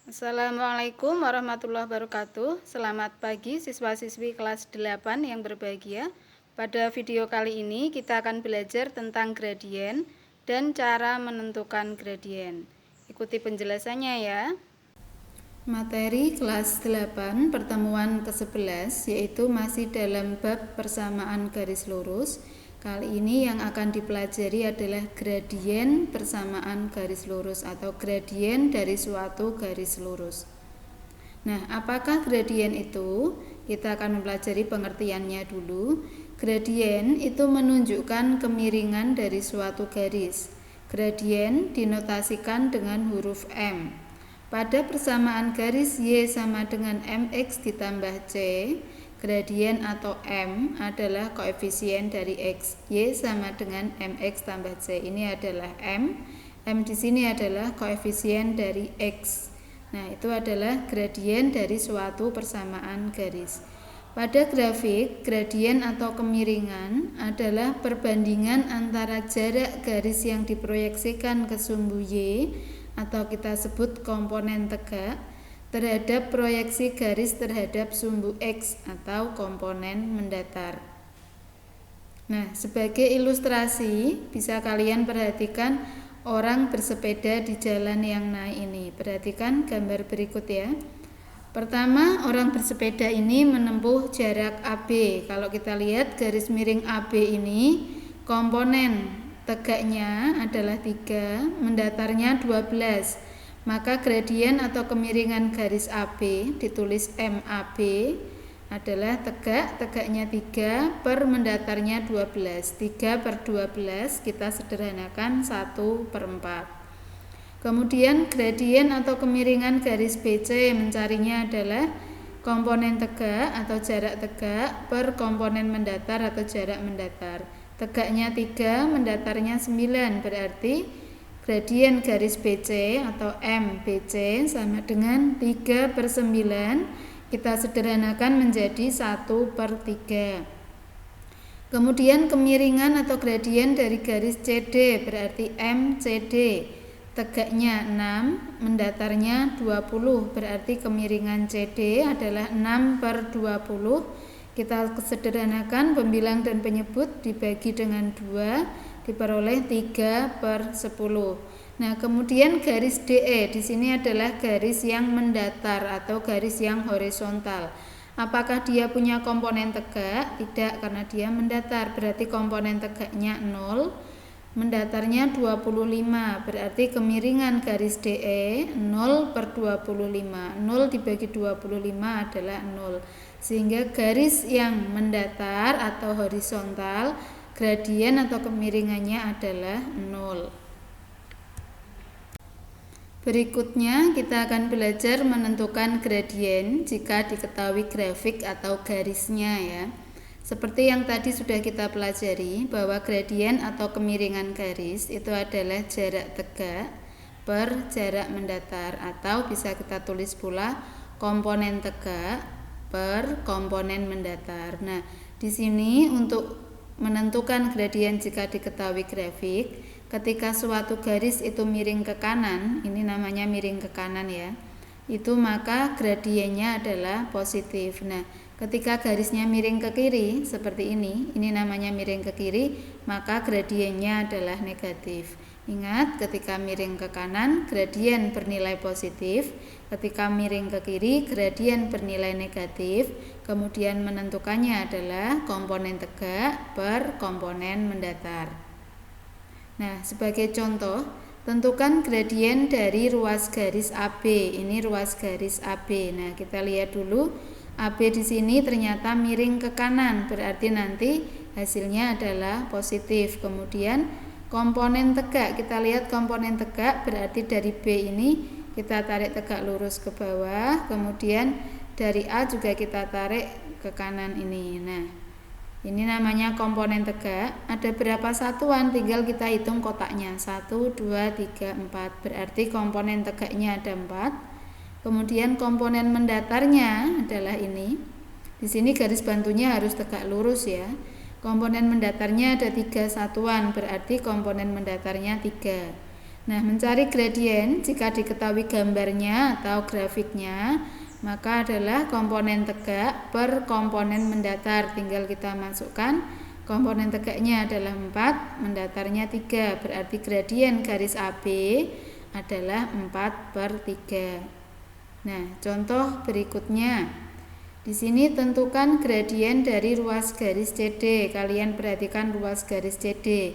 Assalamualaikum warahmatullahi wabarakatuh. Selamat pagi siswa-siswi kelas 8 yang berbahagia. Pada video kali ini kita akan belajar tentang gradien dan cara menentukan gradien. Ikuti penjelasannya ya. Materi kelas 8 pertemuan ke-11 yaitu masih dalam bab persamaan garis lurus. Kali ini yang akan dipelajari adalah gradien persamaan garis lurus atau gradien dari suatu garis lurus. Nah, apakah gradien itu? Kita akan mempelajari pengertiannya dulu. Gradien itu menunjukkan kemiringan dari suatu garis. Gradien dinotasikan dengan huruf M. Pada persamaan garis Y sama dengan MX ditambah C, gradien atau M adalah koefisien dari X. Y sama dengan MX tambah C. Ini adalah M. M di sini adalah koefisien dari X. Nah, itu adalah gradien dari suatu persamaan garis. Pada grafik, gradien atau kemiringan adalah perbandingan antara jarak garis yang diproyeksikan ke sumbu Y atau kita sebut komponen tegak terhadap proyeksi garis terhadap sumbu X atau komponen mendatar. Nah, sebagai ilustrasi bisa kalian perhatikan orang bersepeda di jalan yang naik ini. Perhatikan gambar berikut ya. Pertama, orang bersepeda ini menempuh jarak AB. Kalau kita lihat garis miring AB ini, komponen tegaknya adalah 3, mendatarnya 12. Maka gradien atau kemiringan garis AB ditulis MAB adalah tegaknya 3 per mendatarnya 12. 3 per 12 kita sederhanakan 1/4. Kemudian gradien atau kemiringan garis BC mencarinya adalah komponen tegak atau jarak tegak per komponen mendatar atau jarak mendatar. Tegaknya 3, mendatarnya 9, berarti gradien garis BC atau MBC sama dengan 3/9, kita sederhanakan menjadi 1/3. Kemudian kemiringan atau gradien dari garis CD berarti MCD. Tegaknya 6, mendatarnya 20, berarti kemiringan CD adalah 6/20. Kita sederhanakan pembilang dan penyebut dibagi dengan 2, diperoleh 3/10. Nah, kemudian garis DE di sini adalah garis yang mendatar atau garis yang horizontal. Apakah dia punya komponen tegak? Tidak, karena dia mendatar. Berarti komponen tegaknya 0, mendatarnya 25. Berarti kemiringan garis DE 0/25. 0 dibagi 25 adalah 0. Sehingga garis yang mendatar atau horizontal, gradien atau kemiringannya adalah 0. Berikutnya kita akan belajar menentukan gradien jika diketahui grafik atau garisnya ya. Seperti yang tadi sudah kita pelajari bahwa gradien atau kemiringan garis itu adalah jarak tegak per jarak mendatar atau bisa kita tulis pula komponen tegak per komponen mendatar. Nah, di sini untuk menentukan gradien jika diketahui grafik, ketika suatu garis itu miring ke kanan, ini namanya miring ke kanan ya, itu maka gradiennya adalah positif. Nah, ketika garisnya miring ke kiri seperti ini namanya miring ke kiri, maka gradiennya adalah negatif. Ingat, ketika miring ke kanan gradien bernilai positif, ketika miring ke kiri gradien bernilai negatif. Kemudian menentukannya adalah komponen tegak per komponen mendatar. Nah, sebagai contoh, tentukan gradien dari ruas garis AB. Ini ruas garis AB. Nah, kita lihat dulu. AB di sini ternyata miring ke kanan, berarti nanti hasilnya adalah positif. Kemudian komponen tegak, kita lihat komponen tegak berarti dari B ini kita tarik tegak lurus ke bawah, kemudian dari A juga kita tarik ke kanan ini. Nah, ini namanya komponen tegak. Ada berapa satuan? Tinggal kita hitung kotaknya. 1, 2, 3, 4. Berarti komponen tegaknya ada 4. Kemudian komponen mendatarnya adalah ini. Di sini garis bantunya harus tegak lurus ya. Komponen mendatarnya ada 3 satuan, berarti komponen mendatarnya 3. Nah, mencari gradien jika diketahui gambarnya atau grafiknya, maka adalah komponen tegak per komponen mendatar. Tinggal kita masukkan komponen tegaknya adalah 4, mendatarnya 3. Berarti gradien garis AB adalah 4/3. Nah, contoh berikutnya. Di sini tentukan gradien dari ruas garis CD. Kalian perhatikan ruas garis CD.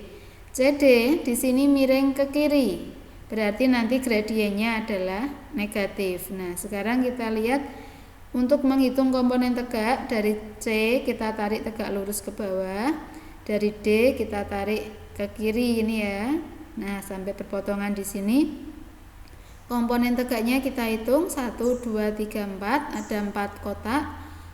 CD di sini miring ke kiri. Berarti nanti gradiennya adalah negatif. Nah, sekarang kita lihat untuk menghitung komponen tegak, dari C kita tarik tegak lurus ke bawah, dari D kita tarik ke kiri ini ya. Nah, sampai perpotongan di sini. Komponen tegaknya kita hitung 1, 2, 3, 4, ada 4 kotak.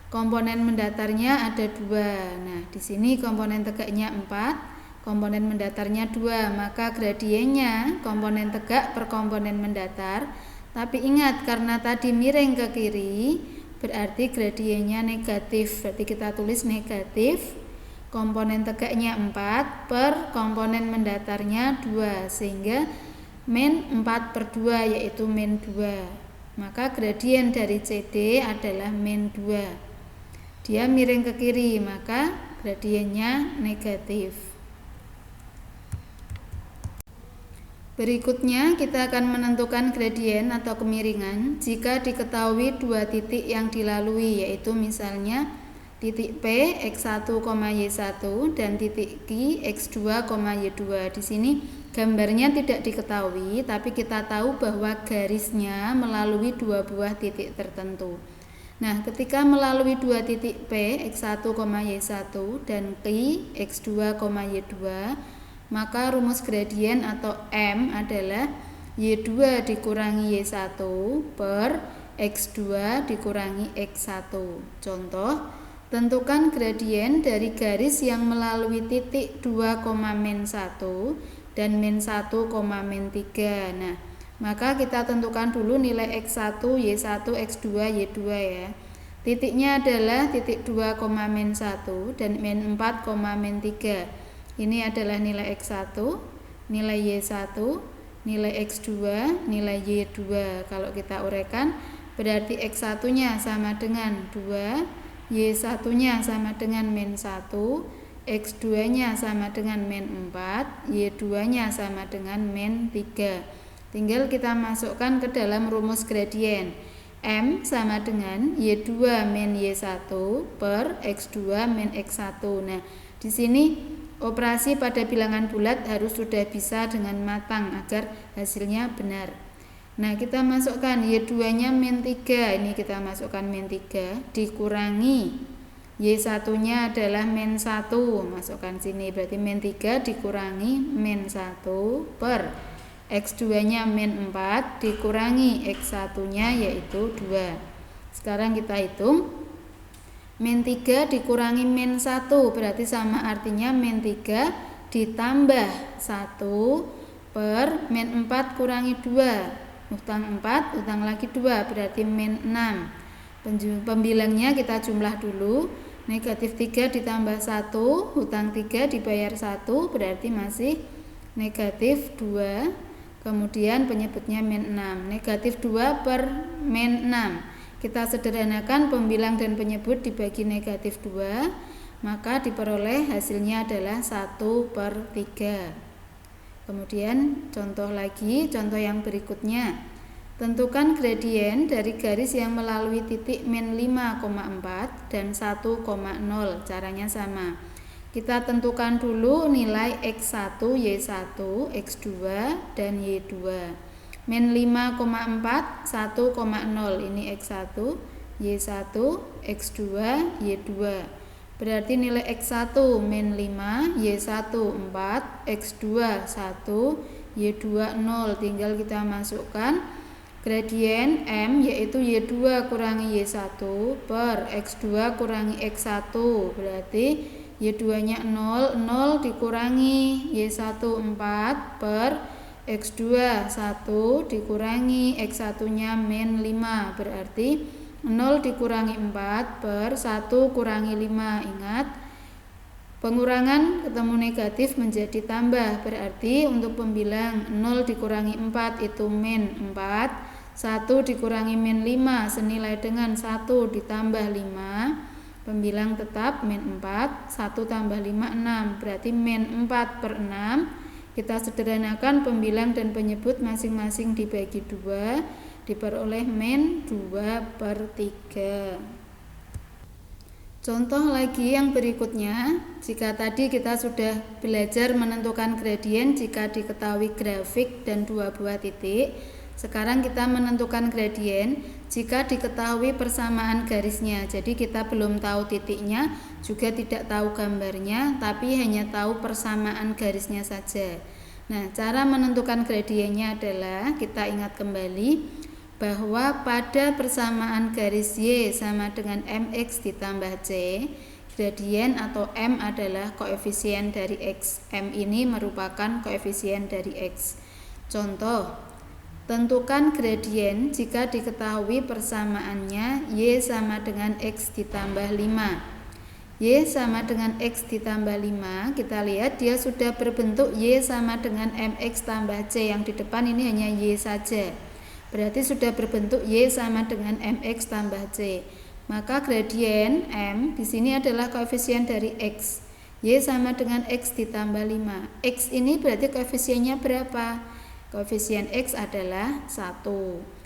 Komponen mendatarnya ada 2. Nah, di sini komponen tegaknya 4. Komponen mendatarnya 2, maka gradiennya komponen tegak per komponen mendatar. Tapi ingat, karena tadi miring ke kiri, berarti gradiennya negatif. Berarti kita tulis negatif. Komponen tegaknya 4 per komponen mendatarnya 2, sehingga min 4/2 yaitu min 2. Maka gradien dari CD adalah min 2. Dia miring ke kiri, maka gradiennya negatif. Berikutnya kita akan menentukan gradien atau kemiringan jika diketahui 2 titik yang dilalui, yaitu misalnya titik P x1, y1 dan titik Q x2, y2. Di sini gambarnya tidak diketahui, tapi kita tahu bahwa garisnya melalui 2 buah titik tertentu. Nah, ketika melalui 2 titik P x1, y1 dan Q x2, y2, maka rumus gradien atau M adalah Y2 dikurangi Y1 per X2 dikurangi X1. Contoh, tentukan gradien dari garis yang melalui titik 2, min 1 dan min 1, min 3. Nah, maka kita tentukan dulu nilai X1, Y1, X2, Y2 ya. Titiknya adalah titik 2, min 1 dan min 4, min 3. Ini adalah nilai X1, nilai Y1, nilai X2, nilai Y2. Kalau kita uraikan, berarti X1-nya sama dengan 2, Y1-nya sama dengan min 1, X2-nya sama dengan min 4, Y2-nya sama dengan min 3. Tinggal kita masukkan ke dalam rumus gradien. M sama dengan Y2 min Y1 per X2 min X1. Nah, di sini operasi pada bilangan bulat harus sudah bisa dengan matang agar hasilnya benar. Nah, kita masukkan Y2-nya min 3. Ini kita masukkan min 3 dikurangi Y1-nya adalah min 1. Masukkan sini, berarti min 3 dikurangi min 1 per X2-nya min 4 dikurangi X1-nya yaitu 2. Sekarang kita hitung. Min 3 dikurangi min 1 berarti sama artinya min 3 ditambah 1 per min 4 kurangi 2. Utang 4, utang lagi 2 berarti min 6. Pembilangnya kita jumlah dulu. Negatif 3 ditambah 1, utang 3 dibayar 1 berarti masih negatif 2. Kemudian penyebutnya min 6. Negatif 2 per min 6. Kita sederhanakan pembilang dan penyebut dibagi negatif 2, maka diperoleh hasilnya adalah 1/3. Kemudian contoh lagi, contoh yang berikutnya. Tentukan gradien dari garis yang melalui titik min 5,4 dan 1,0. Caranya sama. Kita tentukan dulu nilai X1, Y1, X2, dan Y2. Min 5,4, 1,0 ini X1, Y1, X2, Y2. Berarti nilai X1 min 5, Y1 4, X2 1, Y2 0. Tinggal kita masukkan gradien M yaitu Y2 kurangi Y1 per X2 kurangi X1. Berarti Y2-nya 0, 0 dikurangi Y1 4 per X2 1 dikurangi X1-nya min 5, berarti 0 dikurangi 4 per 1 kurangi 5. Ingat, Pengurangan ketemu negatif menjadi tambah, berarti untuk pembilang 0 dikurangi 4 itu min 4, 1 dikurangi min 5 senilai dengan 1 ditambah 5, pembilang tetap min 4, 1 tambah 5 6, berarti min 4 per 6. Kita sederhanakan pembilang dan penyebut masing-masing dibagi 2, diperoleh min 2 per 3. Contoh lagi yang berikutnya, jika tadi kita sudah belajar menentukan gradien jika diketahui grafik dan dua buah titik, sekarang kita menentukan gradien jika diketahui persamaan garisnya. Jadi kita belum tahu titiknya, juga tidak tahu gambarnya, tapi hanya tahu persamaan garisnya saja. Nah, cara menentukan gradiennya adalah kita ingat kembali bahwa pada persamaan garis Y sama dengan MX ditambah C, gradien atau M adalah koefisien dari X. M ini merupakan koefisien dari X. Contoh, tentukan gradien jika diketahui persamaannya Y sama dengan X ditambah 5. Y sama dengan X ditambah 5, kita lihat dia sudah berbentuk Y sama dengan MX tambah C. Yang di depan ini hanya Y saja. Berarti sudah berbentuk Y sama dengan MX tambah C. Maka gradien M di sini adalah koefisien dari X. Y sama dengan X ditambah 5. X ini berarti koefisiennya berapa? Koefisien X adalah 1.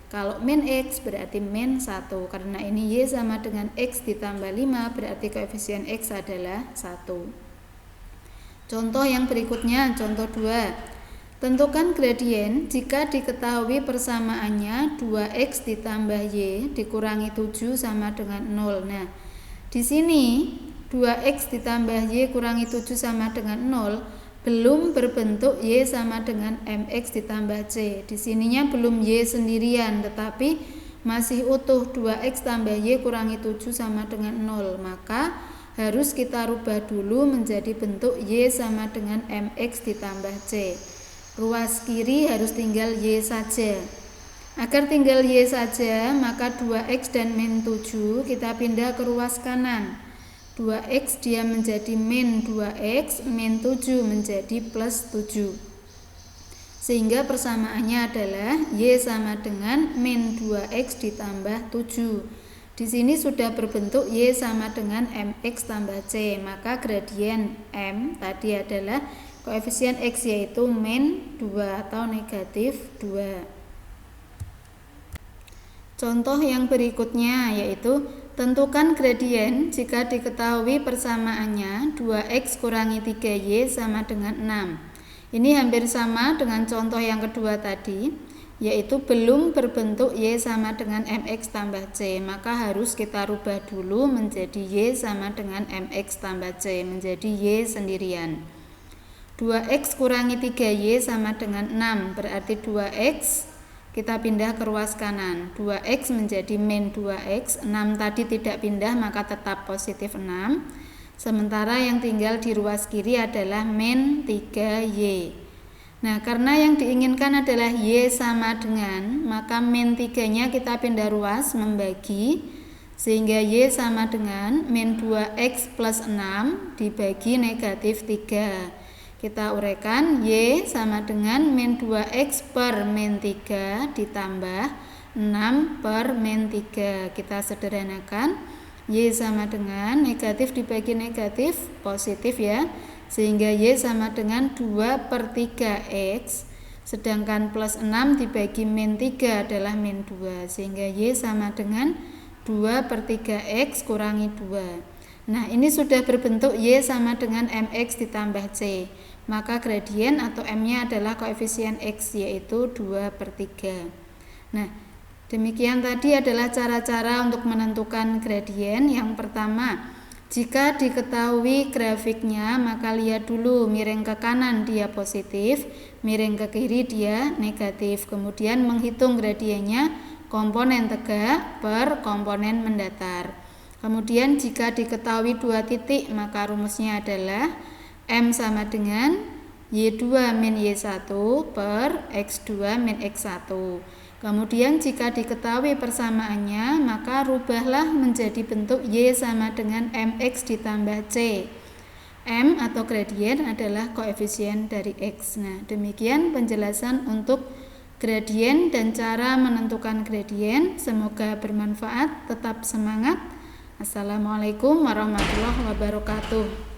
Kalau min X berarti min 1. Karena ini Y sama dengan X ditambah 5, berarti koefisien X adalah 1. Contoh yang berikutnya, contoh 2. Tentukan gradien jika diketahui persamaannya 2x ditambah y dikurangi 7 sama dengan 0. Nah, di sini 2x ditambah y kurangi 7 sama dengan 0 belum berbentuk y sama dengan mx ditambah c. Di sininya belum y sendirian, tetapi masih utuh 2x tambah y kurangi 7 sama dengan 0. Maka harus kita rubah dulu menjadi bentuk y sama dengan mx ditambah c. Ruas kiri harus tinggal Y saja. Agar tinggal Y saja, maka 2X dan min 7 kita pindah ke ruas kanan. 2X dia menjadi min 2X, min 7 menjadi plus 7. Sehingga persamaannya adalah Y sama dengan min 2X ditambah 7. Di sini sudah berbentuk Y sama dengan MX tambah C, maka gradien M tadi adalah koefisien X yaitu min 2 atau negatif 2. Contoh yang berikutnya yaitu tentukan gradien jika diketahui persamaannya 2x kurangi 3y sama dengan 6. Ini hampir sama dengan contoh yang kedua tadi, yaitu belum berbentuk y sama dengan mx tambah c, maka harus kita rubah dulu menjadi y sama dengan mx tambah c, menjadi y sendirian. 2x kurangi 3y sama dengan 6, berarti 2x kita pindah ke ruas kanan. 2x menjadi min 2x, 6 tadi tidak pindah maka tetap positif 6. Sementara yang tinggal di ruas kiri adalah min 3y. Nah, karena yang diinginkan adalah y sama dengan, maka min 3-nya kita pindah ruas membagi, sehingga y sama dengan min 2x plus 6 dibagi negatif 3. Kita uraikan y sama dengan min 2x per min 3 ditambah 6 per min 3. Kita sederhanakan, y sama dengan negatif dibagi negatif, positif ya. Sehingga y sama dengan 2 per 3x. Sedangkan plus 6 dibagi min 3 adalah min 2. Sehingga y sama dengan 2 per 3x kurangi 2. Nah, ini sudah berbentuk y sama dengan mx ditambah c. Maka gradien atau M-nya adalah koefisien X yaitu 2 per 3. Nah, demikian tadi adalah cara-cara untuk menentukan gradien. Yang pertama, jika diketahui grafiknya maka lihat dulu miring ke kanan dia positif, miring ke kiri dia negatif. Kemudian menghitung gradiennya komponen tegak per komponen mendatar. Kemudian jika diketahui dua titik maka rumusnya adalah M sama dengan Y2 min Y1 per X2 min X1. Kemudian jika diketahui persamaannya, maka rubahlah menjadi bentuk Y sama dengan MX ditambah C. M atau gradien adalah koefisien dari X. Nah, demikian penjelasan untuk gradien dan cara menentukan gradien. Semoga bermanfaat. Tetap semangat. Assalamualaikum warahmatullahi wabarakatuh.